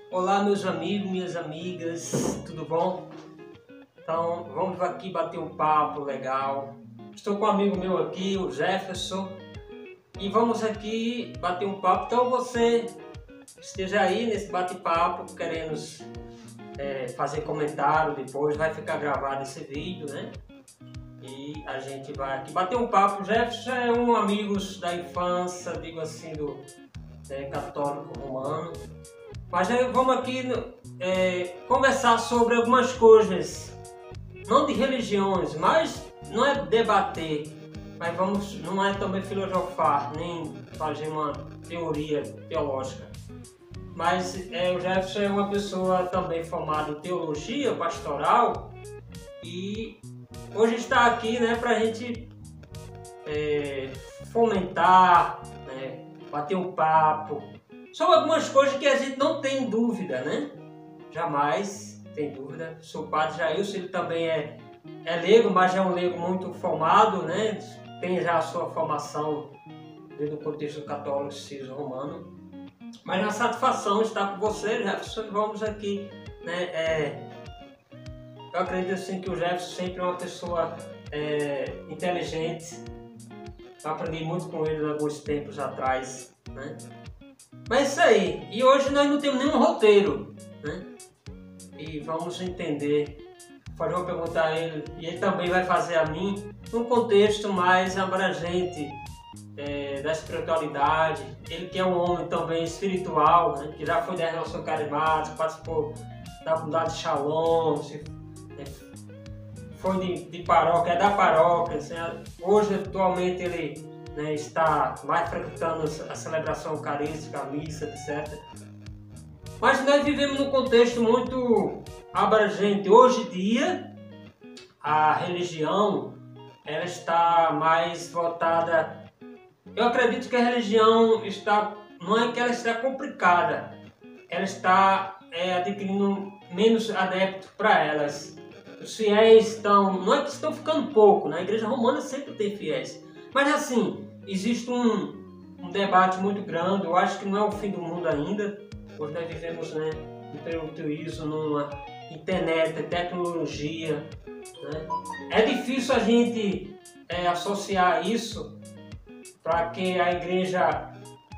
Olá meus amigos, minhas amigas, tudo bom? Então vamos aqui bater um papo legal. Estou com um amigo meu aqui, o Jefferson, e vamos aqui bater um papo. Então você esteja aí nesse bate-papo querendo fazer comentário depois, vai ficar gravado esse vídeo, né? E a gente vai aqui bater um papo. O Jefferson é um amigo da infância, digo assim, do católico romano. Mas vamos aqui conversar sobre algumas coisas, não de religiões, mas não é debater, mas não é também filosofar, nem fazer uma teoria teológica. Mas o Jefferson é uma pessoa também formada em teologia pastoral e hoje está aqui, né, para a gente fomentar, né, bater um papo sobre algumas coisas que a gente não tem dúvida, né? Jamais tem dúvida. Sou o padre Jailson, ele também é leigo, mas é um leigo muito formado, né? Tem já a sua formação dentro do contexto católico romano. Mas na satisfação de estar com você, Jefferson, vamos aqui, né? Eu acredito assim que o Jefferson sempre é uma pessoa inteligente. Eu aprendi muito com ele alguns tempos atrás, né? Mas é isso aí, e hoje nós não temos nenhum roteiro, né? E vamos entender, fazer uma pergunta a ele, e ele também vai fazer a mim, num contexto mais abrangente da espiritualidade. Ele que é um homem também espiritual, né? Que já foi da Relação Carismática, participou da comunidade de Shalom, foi de paróquia, é da paróquia, assim, hoje atualmente ele está mais frequentando a celebração eucarística, a missa, etc. Mas nós vivemos num contexto muito abrangente. Hoje em dia, a religião ela está mais voltada. Eu acredito que a religião não é que ela está complicada, ela está adquirindo menos adeptos para elas. Os fiéis não é que estão ficando pouco, na Igreja Romana sempre tem fiéis, mas assim, existe um debate muito grande. Eu acho que não é o fim do mundo ainda. Hoje nós vivemos, né, um período numa internet, tecnologia, né? É difícil a gente associar isso para que a igreja...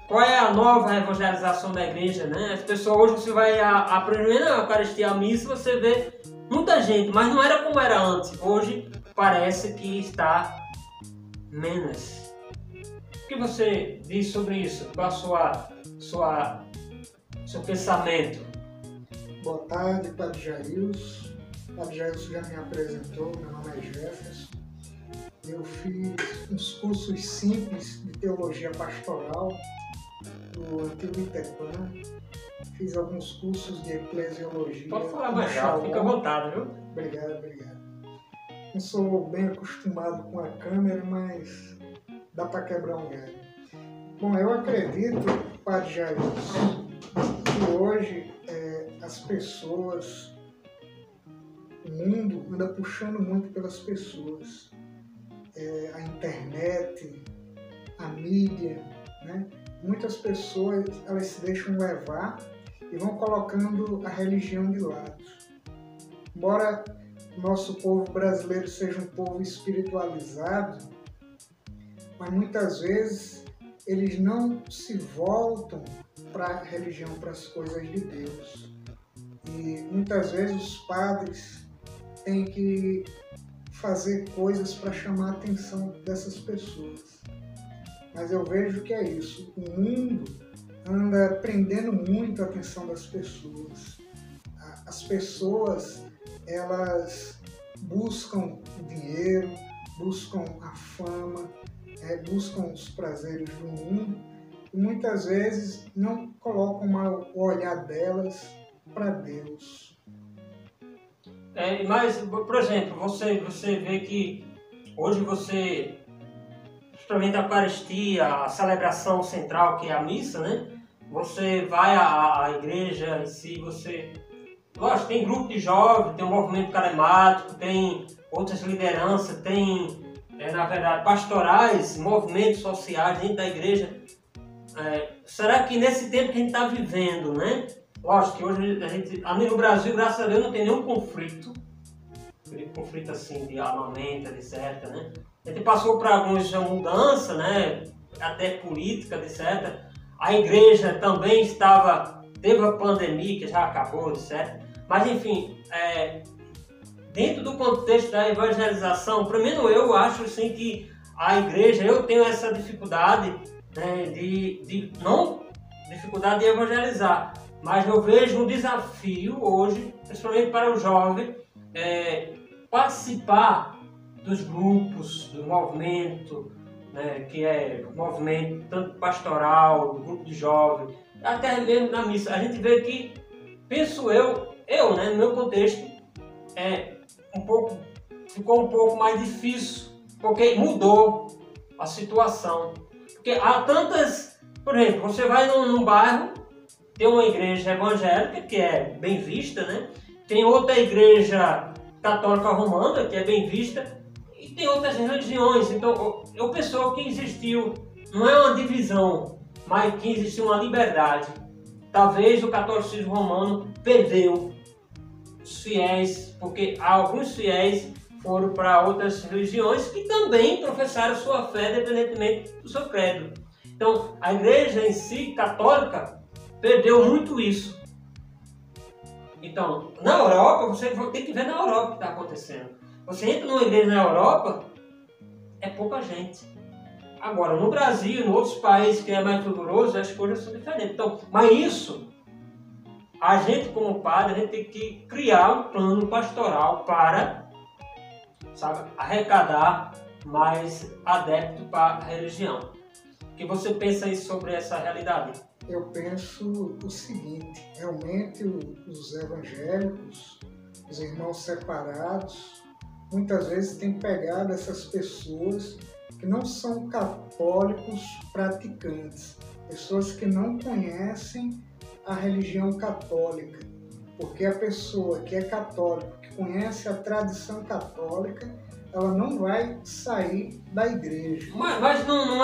Qual é a nova evangelização da igreja, né? As pessoas hoje, você vai a primeira Eucaristia, a missa, você vê muita gente, mas não era como era antes. Hoje parece que está menos. O que você diz sobre isso? Qual a seu pensamento? Boa tarde, Padre Jailson. Padre Jailson já me apresentou, meu nome é Jefferson. Eu fiz uns cursos simples de teologia pastoral do antigo Itepan. Fiz alguns cursos de eclesiologia. Pode falar mais alto, fica à vontade, viu? Obrigado. Não sou bem acostumado com a câmera, mas dá para quebrar um galho. Bom, eu acredito, Padre Jailson, que hoje as pessoas, o mundo anda puxando muito pelas pessoas. A internet, a mídia, né? Muitas pessoas elas se deixam levar e vão colocando a religião de lado. Embora nosso povo brasileiro seja um povo espiritualizado, mas muitas vezes eles não se voltam para a religião, para as coisas de Deus. E muitas vezes os padres têm que fazer coisas para chamar a atenção dessas pessoas. Mas eu vejo que é isso. O mundo anda prendendo muito a atenção das pessoas. As pessoas, elas buscam o dinheiro, buscam a fama, buscam os prazeres do mundo e muitas vezes não colocam o olhar delas para Deus. Mas, por exemplo, você vê que hoje principalmente a Eucaristia, a celebração central que é a missa, né? Você vai à igreja em si, lógico, tem grupo de jovens, tem um movimento carismático, tem outras lideranças, tem, na verdade, pastorais, movimentos sociais dentro da igreja. Será que nesse tempo que a gente está vivendo, né? Lógico que hoje a gente, ali no Brasil, graças a Deus, não tem nenhum conflito assim de armamento, etc, né? A gente passou por algumas mudanças, né? Até política, etc. A igreja também teve a pandemia, que já acabou, etc. Mas, enfim, dentro do contexto da evangelização, primeiro eu acho assim que a igreja, eu tenho essa dificuldade, né, não dificuldade de evangelizar, mas eu vejo um desafio hoje, principalmente para o jovem, participar dos grupos, do movimento, né, que é o movimento tanto pastoral, do grupo de jovens, até mesmo na missa. A gente vê que, penso né, no meu contexto, ficou um pouco mais difícil, porque mudou a situação. Porque há tantas, por exemplo, você vai num bairro, tem uma igreja evangélica que é bem vista, né? Tem outra igreja católica romana que é bem vista e tem outras religiões. Então, eu penso que existiu, não é uma divisão, mas que existiu uma liberdade. Talvez o catolicismo romano perdeu os fiéis, porque alguns fiéis foram para outras religiões que também professaram sua fé, independentemente do seu credo. Então, a igreja em si, católica, perdeu muito isso. Então, na Europa, você tem que ver na Europa o que está acontecendo. Você entra numa igreja na Europa, é pouca gente. Agora, no Brasil, em outros países que é mais rigoroso, as coisas são diferentes. Então, mas isso, a gente como padre, a gente tem que criar um plano pastoral para, sabe, arrecadar mais adeptos para a religião. O que você pensa aí sobre essa realidade? Eu penso o seguinte, realmente os evangélicos, os irmãos separados, muitas vezes têm pegado essas pessoas que não são católicos praticantes, pessoas que não conhecem a religião católica, porque a pessoa que é católica, que conhece a tradição católica, ela não vai sair da igreja. Mas não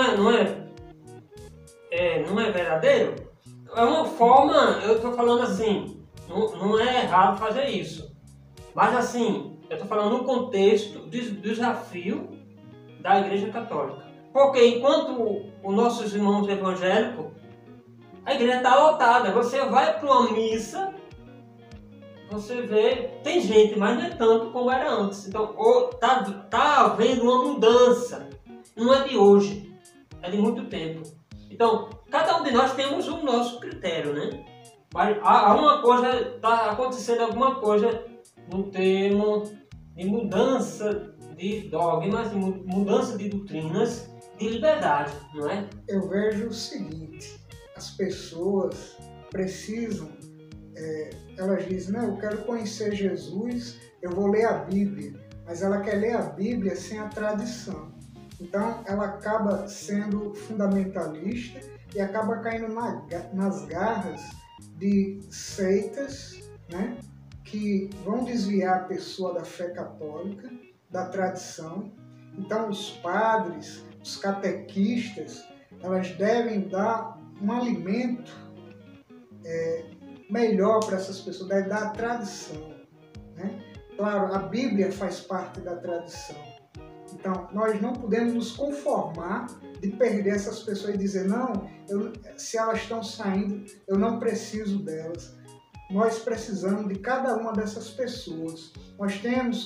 é verdadeiro? É uma forma, eu estou falando assim, não é errado fazer isso. Mas assim, eu estou falando no contexto do desafio da Igreja Católica. Porque enquanto os nossos irmãos evangélicos, a igreja está lotada. Você vai para uma missa, você vê, tem gente, mas não é tanto como era antes. Então, está havendo uma mudança. Não é de hoje, é de muito tempo. Então, cada um de nós temos o nosso critério, né? Mas está acontecendo alguma coisa no termo de mudança de dogmas, de mudança de doutrinas, de liberdade, não é? Eu vejo o seguinte, as pessoas precisam, elas dizem, não, eu quero conhecer Jesus, eu vou ler a Bíblia, mas ela quer ler a Bíblia sem a tradição. Então, ela acaba sendo fundamentalista e acaba caindo nas garras de seitas, né, que vão desviar a pessoa da fé católica, da tradição. Então, os padres, os catequistas, elas devem dar um alimento melhor para essas pessoas, deve dar a tradição, né? Claro, a Bíblia faz parte da tradição. Então, nós não podemos nos conformar de perder essas pessoas e dizer, não, se elas estão saindo, eu não preciso delas. Nós precisamos de cada uma dessas pessoas. Nós temos